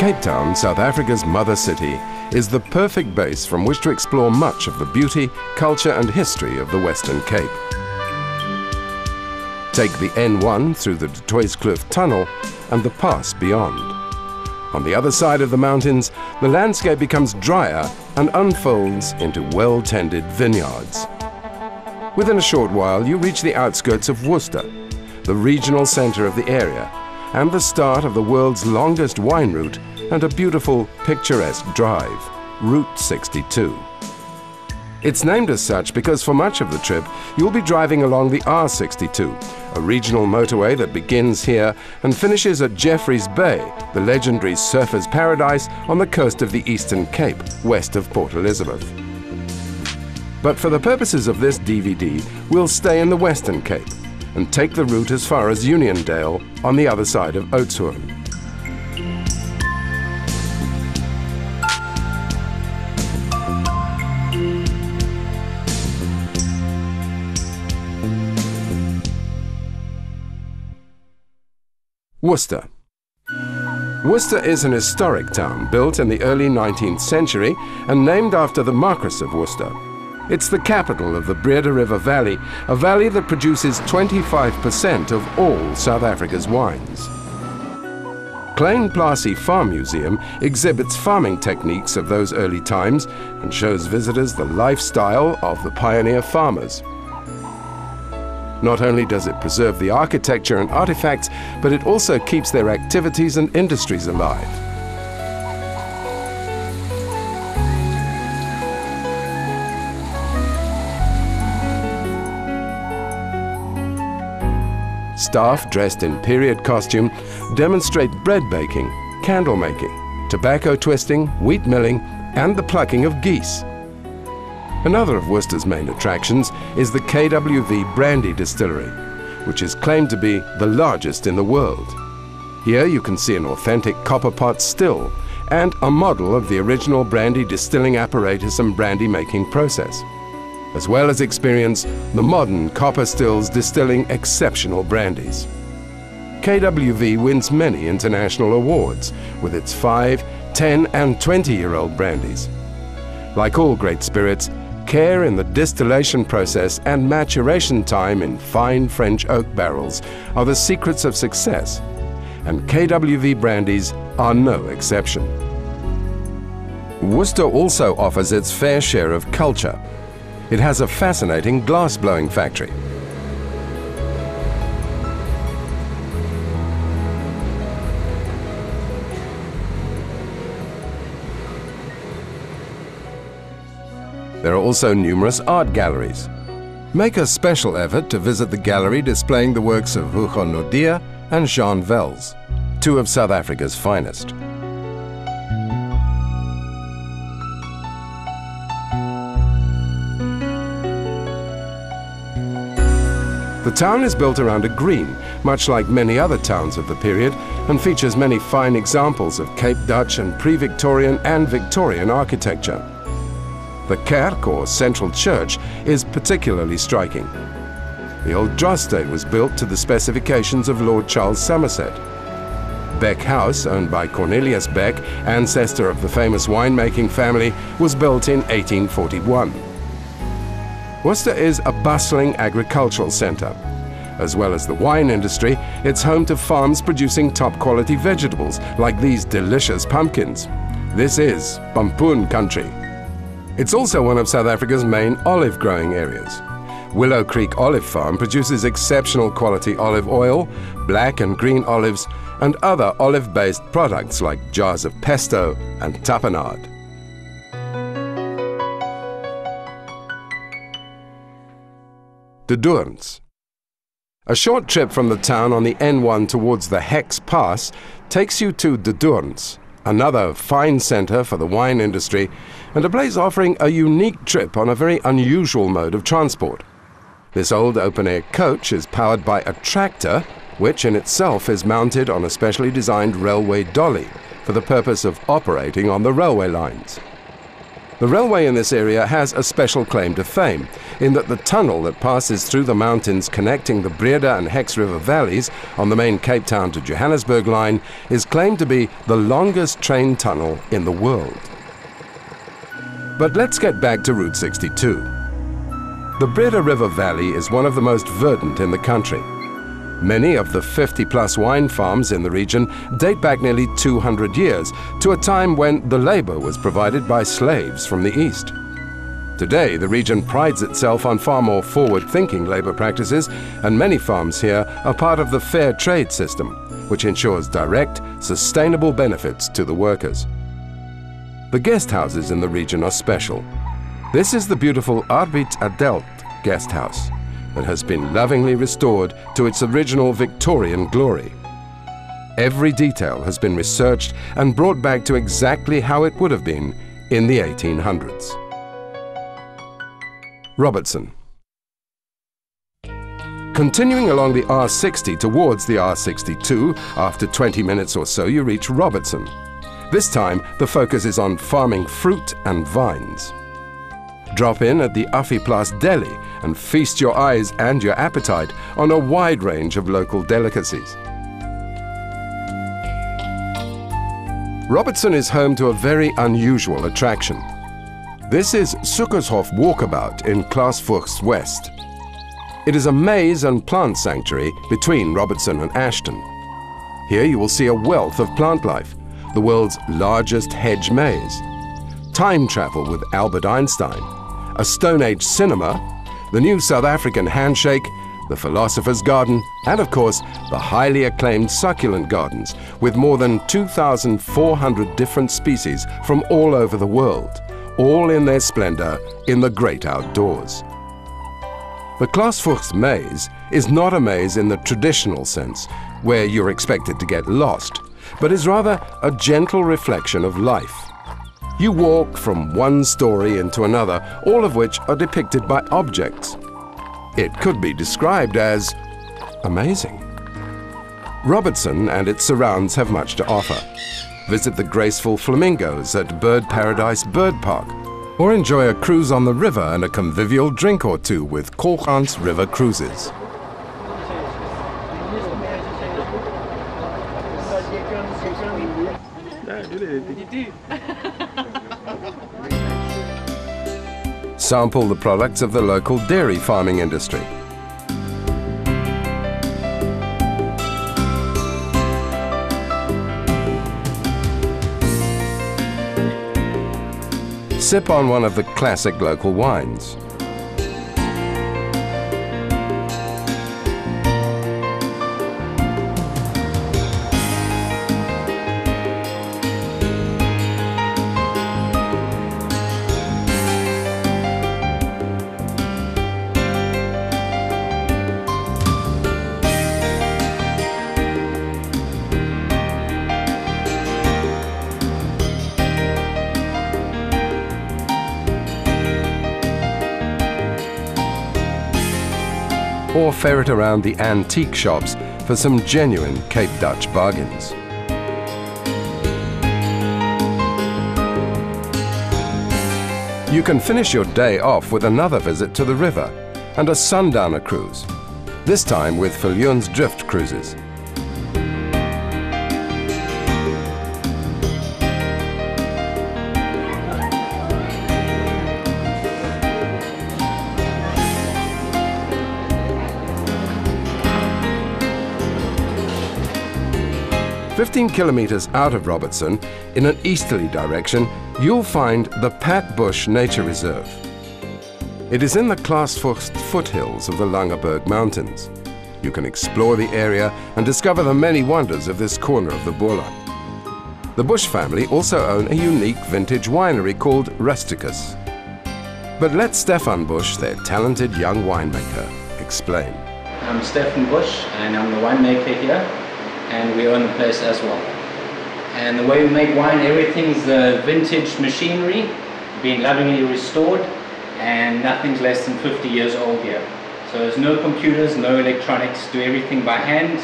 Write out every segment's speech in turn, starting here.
Cape Town, South Africa's mother city, is the perfect base from which to explore much of the beauty, culture and history of the Western Cape. Take the N1 through the Du Toitskloof Tunnel and the pass beyond. On the other side of the mountains, the landscape becomes drier and unfolds into well-tended vineyards. Within a short while, you reach the outskirts of Worcester, the regional center of the area, and the start of the world's longest wine route and a beautiful, picturesque drive, Route 62. It's named as such because for much of the trip, you'll be driving along the R62, a regional motorway that begins here and finishes at Jeffreys Bay, the legendary surfers' paradise on the coast of the Eastern Cape, west of Port Elizabeth. But for the purposes of this DVD, we'll stay in the Western Cape and take the route as far as Uniondale on the other side of Oudtshoorn. Worcester. Worcester is an historic town built in the early 19th century and named after the Marquess of Worcester. It's the capital of the Blyde River Valley, a valley that produces 25% of all South Africa's wines. Klein Plasie Farm Museum exhibits farming techniques of those early times and shows visitors the lifestyle of the pioneer farmers. Not only does it preserve the architecture and artifacts, but it also keeps their activities and industries alive. Staff dressed in period costume demonstrate bread baking, candle making, tobacco twisting, wheat milling, and the plucking of geese. Another of Worcester's main attractions is the KWV brandy distillery, which is claimed to be the largest in the world. Here you can see an authentic copper pot still and a model of the original brandy distilling apparatus and brandy making process, as well as experience the modern copper stills distilling exceptional brandies. KWV wins many international awards with its 5, 10 and 20-year-old brandies. Like all great spirits, care in the distillation process and maturation time in fine French oak barrels are the secrets of success, and KWV brandies are no exception. Worcester also offers its fair share of culture. It has a fascinating glass-blowing factory. There are also numerous art galleries. Make a special effort to visit the gallery displaying the works of Hugo Nordia and Jean Vels, two of South Africa's finest. The town is built around a green, much like many other towns of the period, and features many fine examples of Cape Dutch and pre-Victorian and Victorian architecture. The kerk, or central church, is particularly striking. The old droste was built to the specifications of Lord Charles Somerset. Beck House, owned by Cornelius Beck, ancestor of the famous winemaking family, was built in 1841. Worcester is a bustling agricultural centre. As well as the wine industry, it's home to farms producing top-quality vegetables, like these delicious pumpkins. This is Pompoen country. It's also one of South Africa's main olive growing areas. Willow Creek Olive Farm produces exceptional quality olive oil, black and green olives, and other olive-based products like jars of pesto and tapenade. De Doorns. A short trip from the town on the N1 towards the Hex Pass takes you to De Doorns, another fine centre for the wine industry, and a place offering a unique trip on a very unusual mode of transport. This old open-air coach is powered by a tractor, which in itself is mounted on a specially designed railway dolly for the purpose of operating on the railway lines. The railway in this area has a special claim to fame, in that the tunnel that passes through the mountains connecting the Breda and Hex River valleys on the main Cape Town to Johannesburg line is claimed to be the longest train tunnel in the world. But let's get back to Route 62. The Breda River Valley is one of the most verdant in the country. Many of the 50-plus wine farms in the region date back nearly 200 years to a time when the labor was provided by slaves from the east. Today, the region prides itself on far more forward-thinking labor practices, and many farms here are part of the fair trade system, which ensures direct, sustainable benefits to the workers. The guest houses in the region are special. This is the beautiful Arbeit Adelt guest house that has been lovingly restored to its original Victorian glory. Every detail has been researched and brought back to exactly how it would have been in the 1800s. Robertson. Continuing along the R60 towards the R62, after 20 minutes or so you reach Robertson. This time the focus is on farming fruit and vines. Drop in at the Affiplaas Deli and feast your eyes and your appetite on a wide range of local delicacies. Robertson is home to a very unusual attraction. This is Suckershof Walkabout in Klaasvoogds West. It is a maize and plant sanctuary between Robertson and Ashton. Here you will see a wealth of plant life, the world's largest hedge maze, time travel with Albert Einstein, a Stone Age cinema, the new South African handshake, the Philosopher's Garden, and of course, the highly acclaimed succulent gardens with more than 2,400 different species from all over the world, all in their splendor in the great outdoors. The Klaasvoogds maze is not a maze in the traditional sense, where you're expected to get lost, but is rather a gentle reflection of life. You walk from one story into another, all of which are depicted by objects. It could be described as amazing. Robertson and its surrounds have much to offer. Visit the graceful flamingos at Bird Paradise Bird Park, or enjoy a cruise on the river and a convivial drink or two with Kolgans River Cruises. Sample the products of the local dairy farming industry. Sip on one of the classic local wines. Or ferret around the antique shops for some genuine Cape Dutch bargains. You can finish your day off with another visit to the river and a sundowner cruise, this time with Viljoen's Drift Cruises. "15 kilometers out of Robertson, in an easterly direction, you'll find the Pat Bush Nature Reserve. It is in the Klaasvoogds foothills of the Langeberg Mountains. You can explore the area and discover the many wonders of this corner of the Boerland. The Bush family also own a unique vintage winery called Rusticus. But let Stefan Bush, their talented young winemaker, explain. I'm Stefan Bush and I'm the winemaker here, and we own the place as well. And the way we make wine, everything's vintage machinery, being lovingly restored, and nothing's less than 50 years old here. So there's no computers, no electronics, do everything by hand,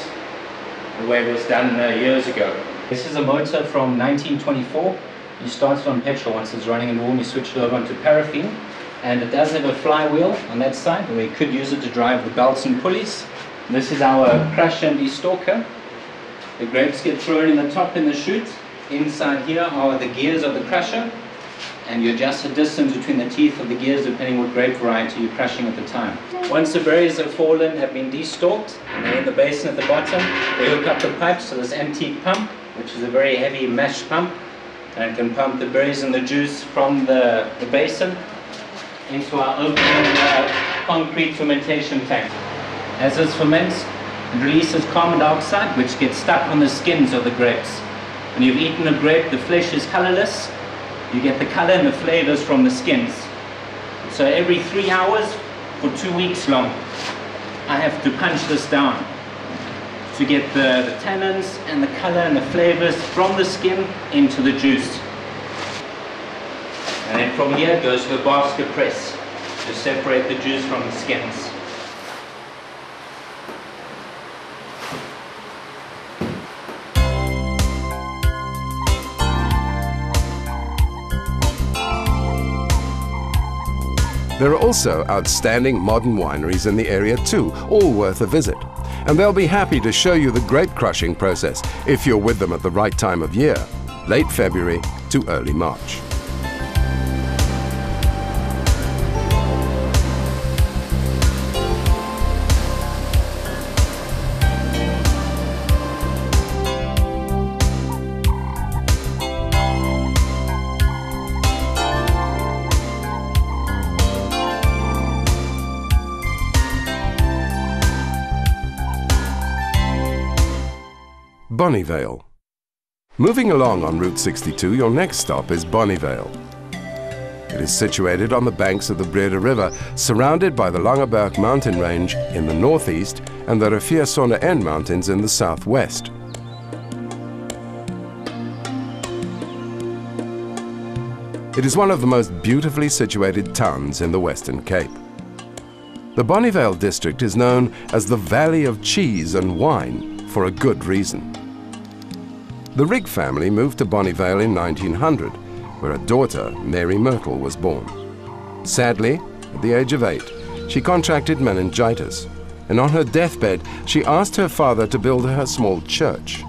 the way it was done years ago. This is a motor from 1924, You start it on petrol. Once it's running and warm, you switch it over onto paraffin. And it does have a flywheel on that side, and we could use it to drive the belts and pulleys. And this is our crusher and destalker. The grapes get thrown in the top in the chute. Inside here are the gears of the crusher, and you adjust the distance between the teeth of the gears depending what grape variety you're crushing at the time. Once the berries have fallen, have been destalked, and they're in the basin at the bottom, we hook up the pipes to this antique pump, which is a very heavy mesh pump, and can pump the berries and the juice from the basin into our open concrete fermentation tank. As this ferments, it releases carbon dioxide, which gets stuck on the skins of the grapes. When you've eaten a grape, the flesh is colorless. You get the color and the flavors from the skins. So every 3 hours for 2 weeks long, I have to punch this down to get the tannins and the color and the flavors from the skin into the juice. And then from here it goes to the basket press to separate the juice from the skins. There are also outstanding modern wineries in the area too, all worth a visit. And they'll be happy to show you the grape crushing process if you're with them at the right time of year, late February to early March. Bonnievale. Moving along on Route 62, your next stop is Bonnievale. It is situated on the banks of the Blyde River, surrounded by the Langeberg mountain range in the northeast and the Riviersonderend mountains in the southwest. It is one of the most beautifully situated towns in the Western Cape. The Bonnievale district is known as the Valley of Cheese and Wine for a good reason. The Rigg family moved to Bonnievale in 1900, where a daughter, Mary Myrtle, was born. Sadly, at the age of 8, she contracted meningitis, and on her deathbed, she asked her father to build her a small church.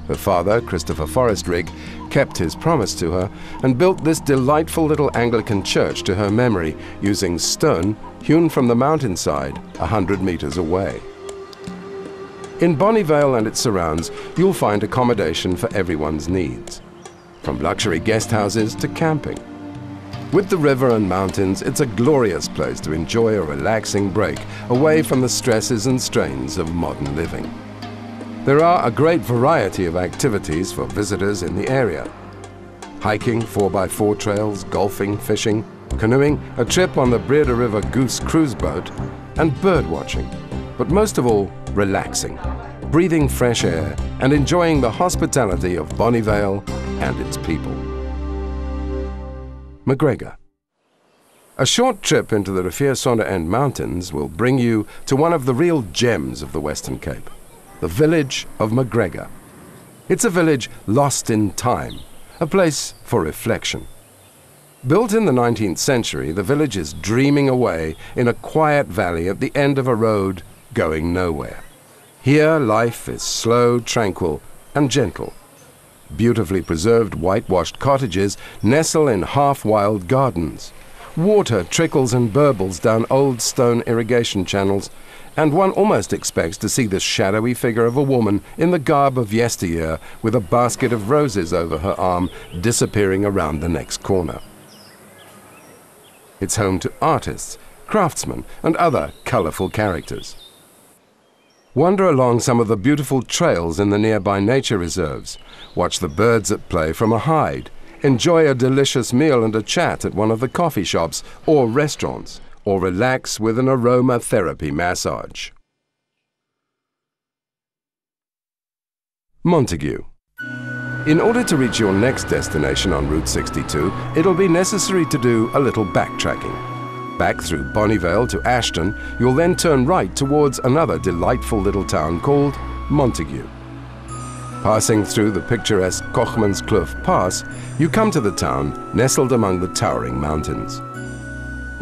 Her father, Christopher Forrest Rigg, kept his promise to her and built this delightful little Anglican church to her memory using stone hewn from the mountainside 100 meters away. In Bonnievale and its surrounds, you'll find accommodation for everyone's needs, from luxury guest houses to camping. With the river and mountains, it's a glorious place to enjoy a relaxing break away from the stresses and strains of modern living. There are a great variety of activities for visitors in the area. Hiking, 4x4 trails, golfing, fishing, canoeing, a trip on the Blyde River Goose cruise boat, and bird watching. But most of all, relaxing, breathing fresh air, and enjoying the hospitality of Bonnievale and its people. McGregor. A short trip into the Riviersonderend Mountains will bring you to one of the real gems of the Western Cape, the village of McGregor. It's a village lost in time, a place for reflection. Built in the 19th century, the village is dreaming away in a quiet valley at the end of a road going nowhere. Here, life is slow, tranquil, and gentle. Beautifully preserved whitewashed cottages nestle in half-wild gardens. Water trickles and burbles down old stone irrigation channels, and one almost expects to see the shadowy figure of a woman in the garb of yesteryear with a basket of roses over her arm disappearing around the next corner. It's home to artists, craftsmen, and other colorful characters. Wander along some of the beautiful trails in the nearby nature reserves. Watch the birds at play from a hide. Enjoy a delicious meal and a chat at one of the coffee shops or restaurants, or relax with an aromatherapy massage. Montague. In order to reach your next destination on Route 62, it'll be necessary to do a little backtracking. Back through Bonnievale to Ashton, you'll then turn right towards another delightful little town called Montague. Passing through the picturesque Kochmanskloof Pass, you come to the town nestled among the towering mountains.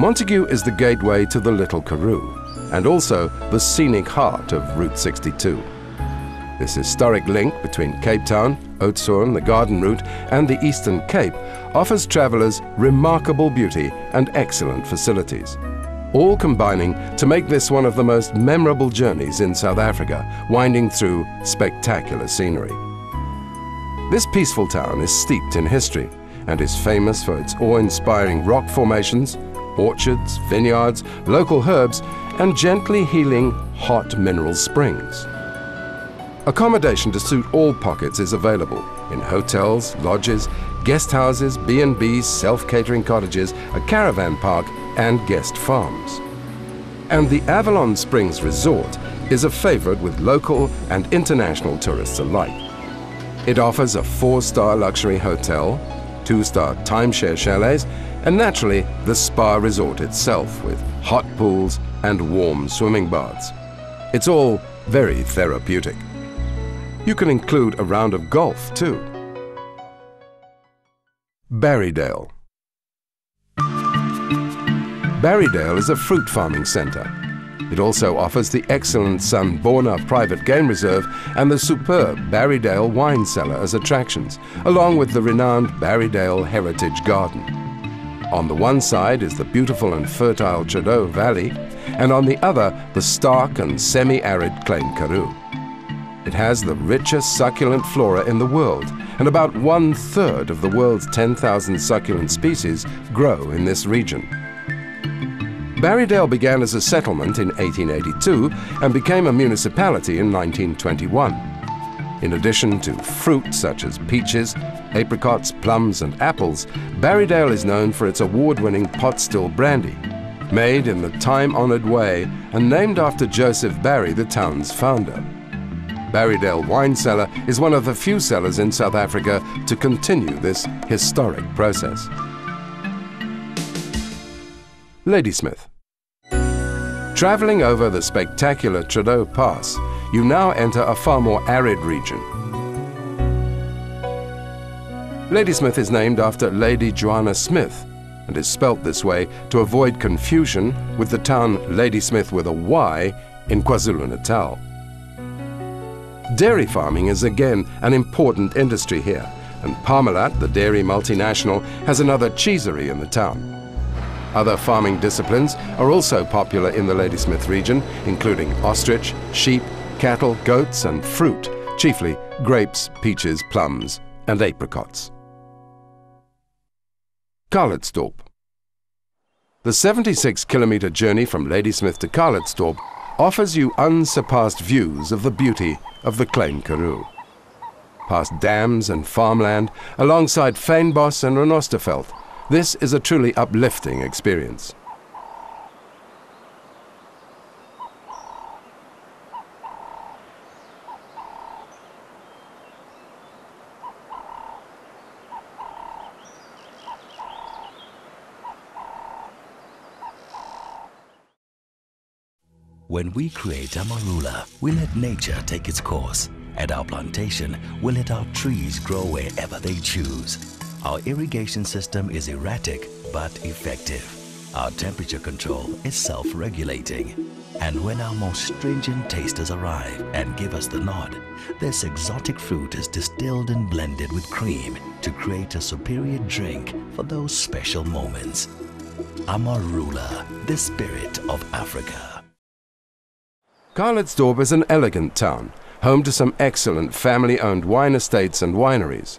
Montague is the gateway to the Little Karoo, and also the scenic heart of Route 62. This historic link between Cape Town, Oudtshoorn, the Garden Route, and the Eastern Cape offers travellers remarkable beauty and excellent facilities, all combining to make this one of the most memorable journeys in South Africa, winding through spectacular scenery. This peaceful town is steeped in history and is famous for its awe-inspiring rock formations, orchards, vineyards, local herbs, and gently healing hot mineral springs. Accommodation to suit all pockets is available in hotels, lodges, guest houses, B&Bs, self-catering cottages, a caravan park, and guest farms. And the Avalon Springs Resort is a favorite with local and international tourists alike. It offers a 4-star luxury hotel, 2-star timeshare chalets, and naturally the spa resort itself with hot pools and warm swimming baths. It's all very therapeutic. You can include a round of golf too. Berrydale. Berrydale is a fruit farming centre. It also offers the excellent Sanborna Private Game Reserve and the superb Berrydale Wine Cellar as attractions, along with the renowned Berrydale Heritage Garden. On the one side is the beautiful and fertile Trudeau Valley, and on the other, the stark and semi-arid Klein Karoo. It has the richest succulent flora in the world, and about 1/3 of the world's 10,000 succulent species grow in this region. Berrydale began as a settlement in 1882 and became a municipality in 1921. In addition to fruit such as peaches, apricots, plums and apples, Berrydale is known for its award-winning pot still brandy, made in the time-honored way and named after Joseph Barry, the town's founder. Berrydale Wine Cellar is one of the few cellars in South Africa to continue this historic process. Ladysmith. Travelling over the spectacular Trudeau Pass, you now enter a far more arid region. Ladysmith is named after Lady Joanna Smith and is spelt this way to avoid confusion with the town Ladysmith with a Y in KwaZulu-Natal. Dairy farming is again an important industry here, and Parmalat, the dairy multinational, has another cheesery in the town. Other farming disciplines are also popular in the Ladysmith region, including ostrich, sheep, cattle, goats and fruit, chiefly grapes, peaches, plums and apricots. Calitzdorp. The 76-kilometre journey from Ladysmith to Calitzdorp offers you unsurpassed views of the beauty of the Klein Karoo. Past dams and farmland, alongside Fynbos and Renosterveld, this is a truly uplifting experience. When we create a marula, we let nature take its course. At our plantation, we let our trees grow wherever they choose. Our irrigation system is erratic but effective. Our temperature control is self-regulating. And when our most stringent tasters arrive and give us the nod, this exotic fruit is distilled and blended with cream to create a superior drink for those special moments. Amarula, the spirit of Africa. Calitzdorp is an elegant town, home to some excellent family-owned wine estates and wineries.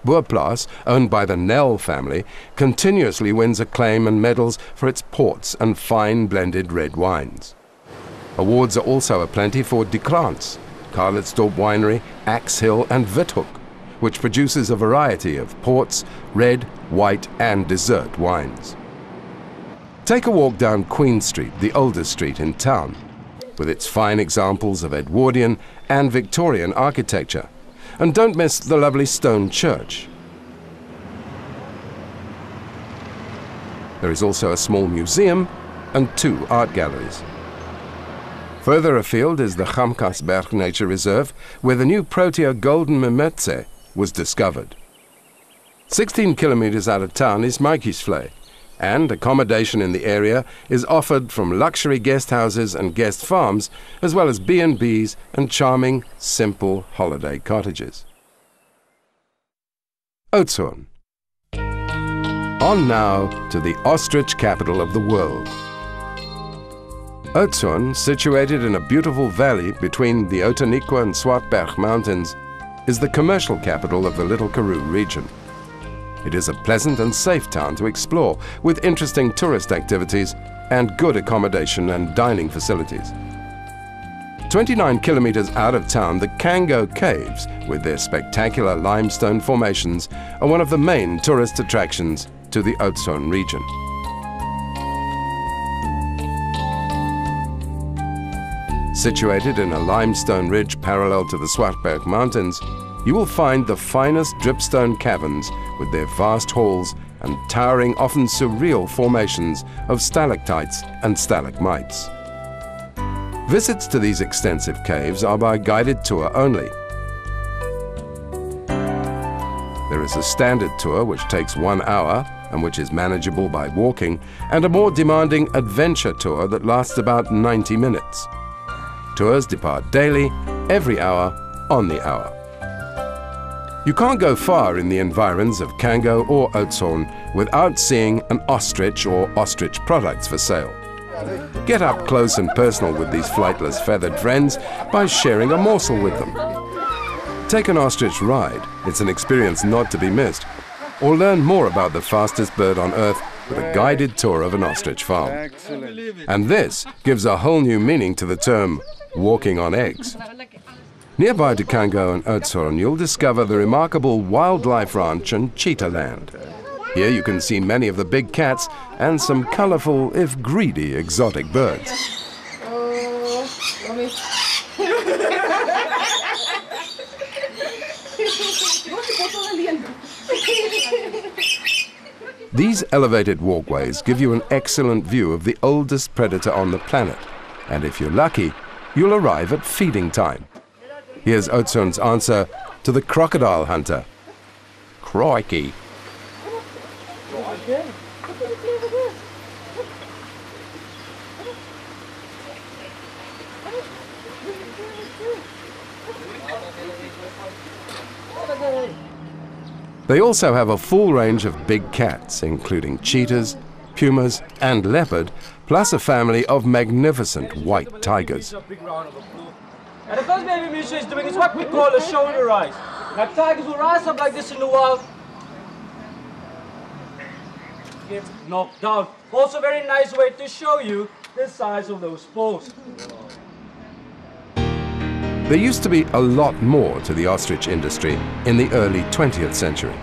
Boerplaas, owned by the Nel family, continuously wins acclaim and medals for its ports and fine blended red wines. Awards are also aplenty for De Krans, Calitzdorp Winery, Axe Hill and Withoek, which produces a variety of ports, red, white and dessert wines. Take a walk down Queen Street, the oldest street in town, with its fine examples of Edwardian and Victorian architecture. And don't miss the lovely stone church. There is also a small museum and 2 art galleries. Further afield is the Gamkasberg Nature Reserve, where the new Protea golden mimetse was discovered. 16 kilometers out of town is Maatjiesvlei, and accommodation in the area is offered from luxury guest houses and guest farms, as well as B&Bs and charming, simple holiday cottages. Oudtshoorn. On now to the ostrich capital of the world. Oudtshoorn, situated in a beautiful valley between the Outeniqua and Swartberg mountains, is the commercial capital of the Little Karoo region. It is a pleasant and safe town to explore, with interesting tourist activities and good accommodation and dining facilities. 29 kilometers out of town, the Kango Caves, with their spectacular limestone formations, are one of the main tourist attractions to the Oudtshoorn region. Situated in a limestone ridge parallel to the Swartberg Mountains, you will find the finest dripstone caverns with their vast halls and towering, often surreal formations of stalactites and stalagmites. Visits to these extensive caves are by guided tour only. There is a standard tour which takes 1 hour and which is manageable by walking, and a more demanding adventure tour that lasts about 90 minutes. Tours depart daily, every hour, on the hour. You can't go far in the environs of Kango or Oudtshoorn without seeing an ostrich or ostrich products for sale. Get up close and personal with these flightless feathered friends by sharing a morsel with them. Take an ostrich ride, it's an experience not to be missed, or learn more about the fastest bird on earth with a guided tour of an ostrich farm. Excellent. And this gives a whole new meaning to the term walking on eggs. Nearby to Kango and Oudtshoorn, you'll discover the remarkable wildlife ranch and cheetah land. Here you can see many of the big cats and some colorful, if greedy, exotic birds. These elevated walkways give you an excellent view of the oldest predator on the planet, and if you're lucky, you'll arrive at feeding time. Here's Oudtshoorn's answer to the crocodile hunter. Crikey! They also have a full range of big cats, including cheetahs, pumas and leopard, plus a family of magnificent white tigers. And the first baby Misha is doing is what we call a shoulder rise. Now tigers will rise up like this in the wild. Get knocked down. Also a very nice way to show you the size of those paws. There used to be a lot more to the ostrich industry in the early 20th century.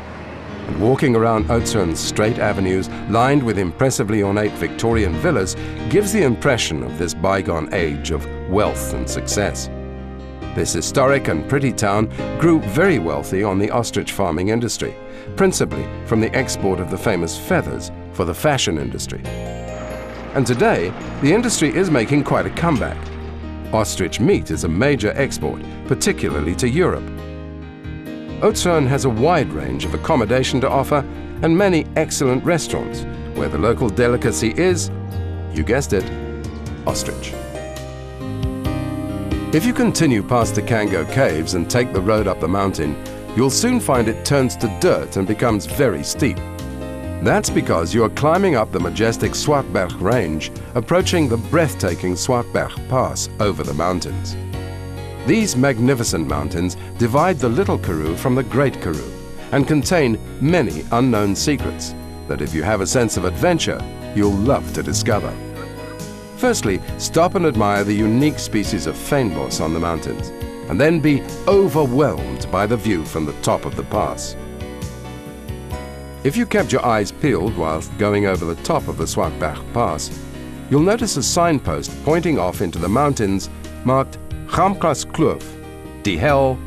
And walking around Oudtshoorn's straight avenues, lined with impressively ornate Victorian villas, gives the impression of this bygone age of wealth and success. This historic and pretty town grew very wealthy on the ostrich farming industry, principally from the export of the famous feathers for the fashion industry. And today, the industry is making quite a comeback. Ostrich meat is a major export, particularly to Europe. Oudtshoorn has a wide range of accommodation to offer and many excellent restaurants, where the local delicacy is, you guessed it, ostrich. If you continue past the Kango Caves and take the road up the mountain, you'll soon find it turns to dirt and becomes very steep. That's because you are climbing up the majestic Swartberg range, approaching the breathtaking Swartberg Pass over the mountains. These magnificent mountains divide the Little Karoo from the Great Karoo and contain many unknown secrets that, if you have a sense of adventure, you'll love to discover. Firstly, stop and admire the unique species of fynbos on the mountains, and then be overwhelmed by the view from the top of the pass. If you kept your eyes peeled whilst going over the top of the Swartberg Pass, you'll notice a signpost pointing off into the mountains marked Gamkaskloof, Die Hell,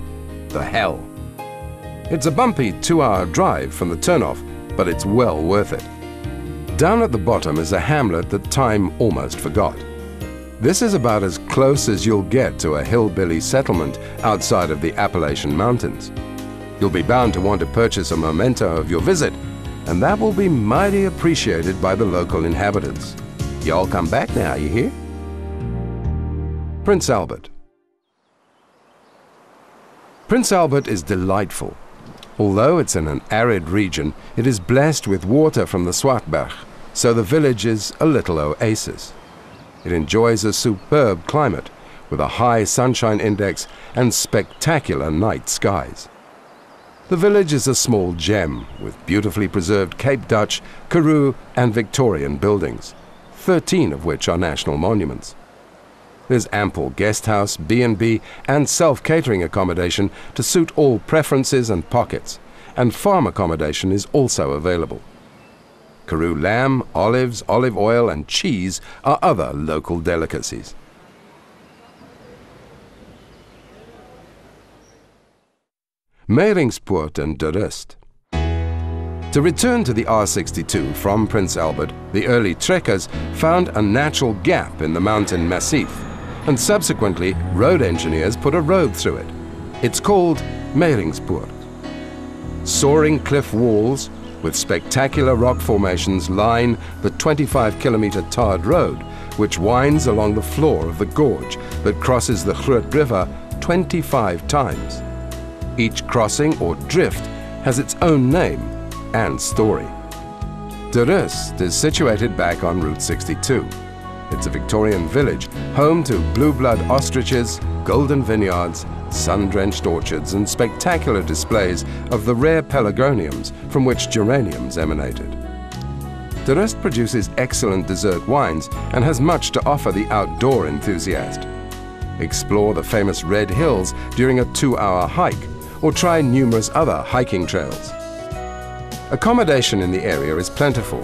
the Hell. It's a bumpy 2-hour drive from the turnoff, but it's well worth it. Down at the bottom is a hamlet that time almost forgot. This is about as close as you'll get to a hillbilly settlement outside of the Appalachian Mountains. You'll be bound to want to purchase a memento of your visit, and that will be mighty appreciated by the local inhabitants. Y'all come back now, you hear? Prince Albert. Prince Albert is delightful. Although it's in an arid region, it is blessed with water from the Swartberg, so the village is a little oasis. It enjoys a superb climate, with a high sunshine index and spectacular night skies. The village is a small gem, with beautifully preserved Cape Dutch, Karoo and Victorian buildings, 13 of which are national monuments. There's ample guest house, B&B and self-catering accommodation to suit all preferences and pockets, and farm accommodation is also available. Karoo lamb, olives, olive oil and cheese are other local delicacies. Meringspoort and De Rust. To return to the R62 from Prince Albert, the early trekkers found a natural gap in the mountain massif, and subsequently road engineers put a road through it. It's called Meringspoort. Soaring cliff walls with spectacular rock formations line the 25-kilometer tarred road, which winds along the floor of the gorge that crosses the Groot River 25 times. Each crossing or drift has its own name and story. De Rust is situated back on Route 62. It's a Victorian village, home to blue-blood ostriches, golden vineyards, sun-drenched orchards and spectacular displays of the rare pelargoniums from which geraniums emanated. De Rust produces excellent dessert wines and has much to offer the outdoor enthusiast. Explore the famous Red Hills during a 2-hour hike, or try numerous other hiking trails. Accommodation in the area is plentiful.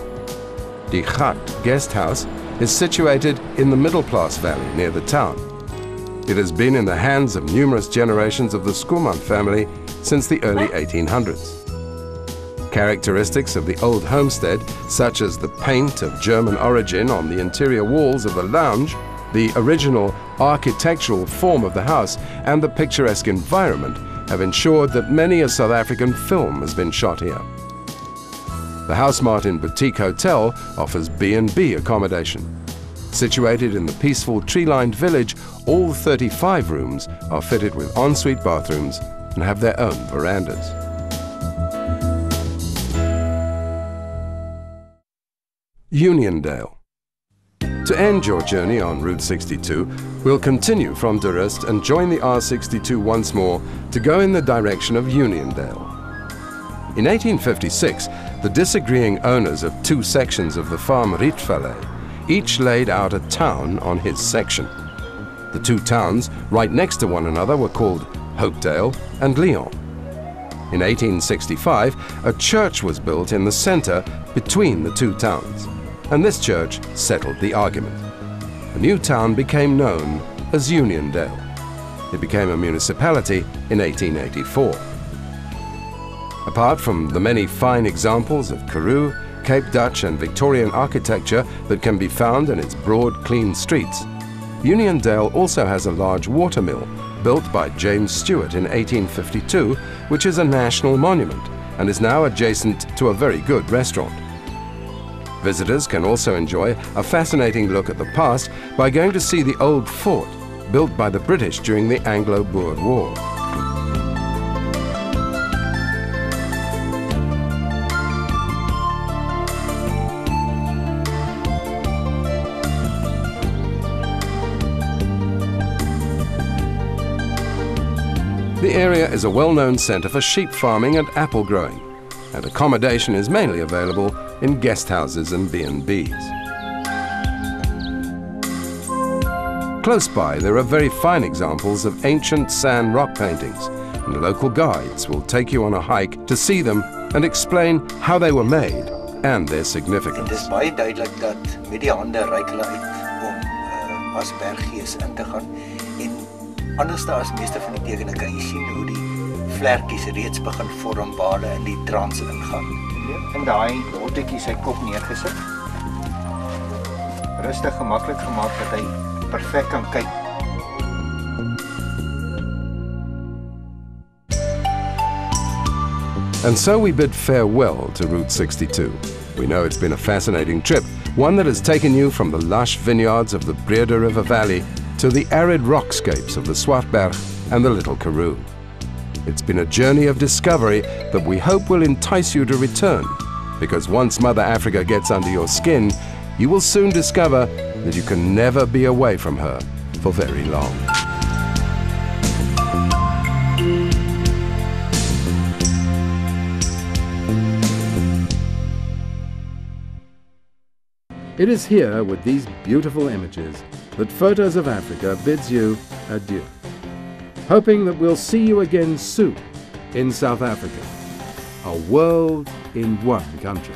Die Gat guest house is situated in the Middelplaas Valley near the town. It has been in the hands of numerous generations of the Schoeman family since the early 1800s. Characteristics of the old homestead, such as the paint of German origin on the interior walls of the lounge, the original architectural form of the house, and the picturesque environment, have ensured that many a South African film has been shot here. The House Martin Boutique Hotel offers B&B accommodation. Situated in the peaceful tree-lined village, all 35 rooms are fitted with ensuite bathrooms and have their own verandas. Uniondale. To end your journey on Route 62, we'll continue from De Rust and join the R62 once more to go in the direction of Uniondale. In 1856, the disagreeing owners of 2 sections of the farm Rietvallei each laid out a town on his section. The 2 towns right next to one another were called Hopedale and Lyon. In 1865, a church was built in the center between the 2 towns, and this church settled the argument. A new town became known as Uniondale. It became a municipality in 1884. Apart from the many fine examples of Karoo, Cape Dutch and Victorian architecture that can be found in its broad, clean streets, Uniondale also has a large watermill built by James Stewart in 1852, which is a national monument and is now adjacent to a very good restaurant. Visitors can also enjoy a fascinating look at the past by going to see the old fort built by the British during the Anglo-Boer War. The area is a well-known centre for sheep farming and apple growing, and accommodation is mainly available in guest houses and B&Bs. Close by, there are very fine examples of ancient sand rock paintings, and local guides will take you on a hike to see them and explain how they were made and their significance. Het is baie duidelik dat met die hande reik hulle uit om as berggees in te gaan. En anders as meeste van die tekeninge kan jy sien hoe die vlerkies reeds begin vorm waar hulle in die trance ingaan. In daai bottetjie sy kop neergesit. Rustig, gemaklik gemaak dat hy perfek kan kyk. And so we bid farewell to Route 62. We know it's been a fascinating trip, one that has taken you from the lush vineyards of the Blyde River Valley to the arid rockscapes of the Swartberg and the Little Karoo. It's been a journey of discovery that we hope will entice you to return, because once Mother Africa gets under your skin, you will soon discover that you can never be away from her for very long. It is here, with these beautiful images, that Photos of Africa bids you adieu, hoping that we'll see you again soon in South Africa, a world in one country.